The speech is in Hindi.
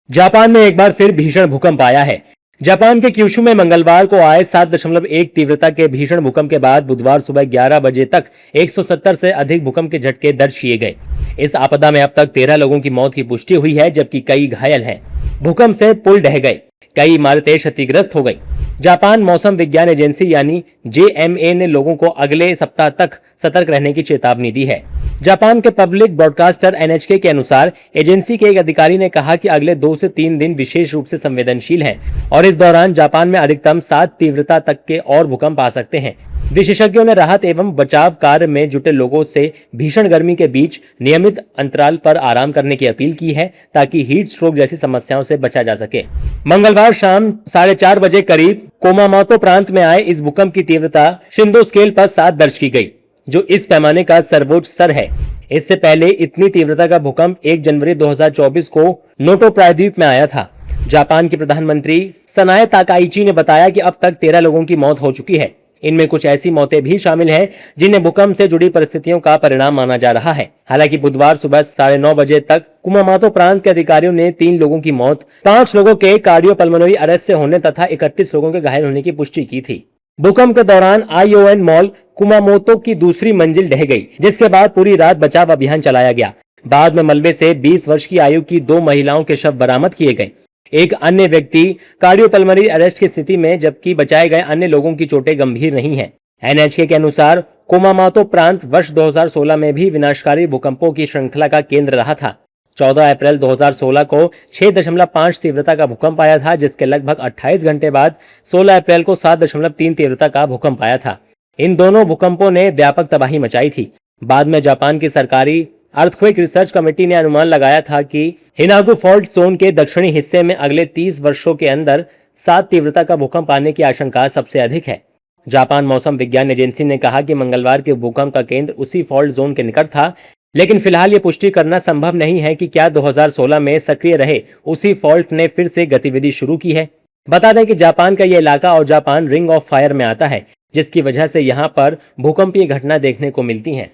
जापान में एक बार फिर भीषण भूकंप आया है। जापान के क्यूशू में मंगलवार को आए 7.1 तीव्रता के भीषण भूकंप के बाद बुधवार सुबह 11 बजे तक 170 से अधिक भूकंप के झटके दर्ज किए गए। इस आपदा में अब तक 13 लोगों की मौत की पुष्टि हुई है, जबकि कई घायल हैं। भूकंप से पुल ढह गए, कई इमारतें क्षतिग्रस्त हो गई। जापान मौसम विज्ञान एजेंसी यानी JMA ने लोगों को अगले सप्ताह तक सतर्क रहने की चेतावनी दी है। जापान के पब्लिक ब्रॉडकास्टर NHK के अनुसार एजेंसी के एक अधिकारी ने कहा कि अगले 2 से 3 दिन विशेष रूप से संवेदनशील हैं और इस दौरान जापान में अधिकतम 7 तीव्रता तक के और भूकंप आ सकते हैं। विशेषज्ञों ने राहत एवं बचाव कार्य में जुटे लोगों से भीषण गर्मी के बीच नियमित अंतराल पर आराम करने की अपील की है, ताकि हीट स्ट्रोक जैसी समस्याओं से बचा जा सके। मंगलवार शाम 4:30 बजे करीब कुमामोतो प्रांत में आए इस भूकंप की तीव्रता शिंदो स्केल पर 7 दर्ज की गई, जो इस पैमाने का सर्वोच्च स्तर है। इससे पहले इतनी तीव्रता का भूकंप 1 जनवरी 2024 को नोटो प्रायद्वीप में आया था। जापान के प्रधानमंत्री सनाए ताकाइची ने बताया कि अब तक 13 लोगों की मौत हो चुकी है। इनमें कुछ ऐसी मौतें भी शामिल हैं जिन्हें भूकंप से जुड़ी परिस्थितियों का परिणाम माना जा रहा है। हालांकि बुधवार सुबह 9:30 बजे तक कुमामोतो प्रांत के अधिकारियों ने 3 लोगों की मौत, 5 लोगों के कार्डियोपल्मोनरी अरेस्ट से होने तथा 31 लोगों के घायल होने की पुष्टि की थी। भूकंप के दौरान ION मॉल कुमामोतो की दूसरी मंजिल ढह गई, जिसके बाद पूरी रात बचाव अभियान चलाया गया। बाद में मलबे से 20 वर्ष की आयु की 2 महिलाओं के शव बरामद किए गए। एक अन्य व्यक्ति कार्डियोपल्मोनरी अरेस्ट की स्थिति में, जबकि बचाए गए अन्य लोगों की चोटें गंभीर नहीं हैं। NHK के अनुसार कुमामोतो प्रांत वर्ष 2016 में भी विनाशकारी भूकंपों की श्रृंखला का केंद्र रहा था। 14 अप्रैल 2016 को 6.5 तीव्रता का भूकंप आया था, जिसके लगभग 28 घंटे बाद 16 अप्रैल को 7.3 तीव्रता का भूकंप आया था। इन दोनों भूकंपों ने व्यापक तबाही मचाई थी। बाद में जापान की सरकारी अर्थक्वेक रिसर्च कमेटी ने अनुमान लगाया था कि हिनागु फॉल्ट जोन के दक्षिणी हिस्से में अगले 30 वर्षों के अंदर 7 तीव्रता का भूकंप आने की आशंका सबसे अधिक है। जापान मौसम विज्ञान एजेंसी ने कहा कि मंगलवार के भूकंप का केंद्र उसी फॉल्ट जोन के निकट था, लेकिन फिलहाल ये पुष्टि करना संभव नहीं है कि क्या 2016 में सक्रिय रहे उसी फॉल्ट ने फिर से गतिविधि शुरू की है। बता दें कि जापान का यह इलाका और जापान रिंग ऑफ फायर में आता है, जिसकी वजह से यहाँ पर भूकंपीय घटना देखने को मिलती हैं।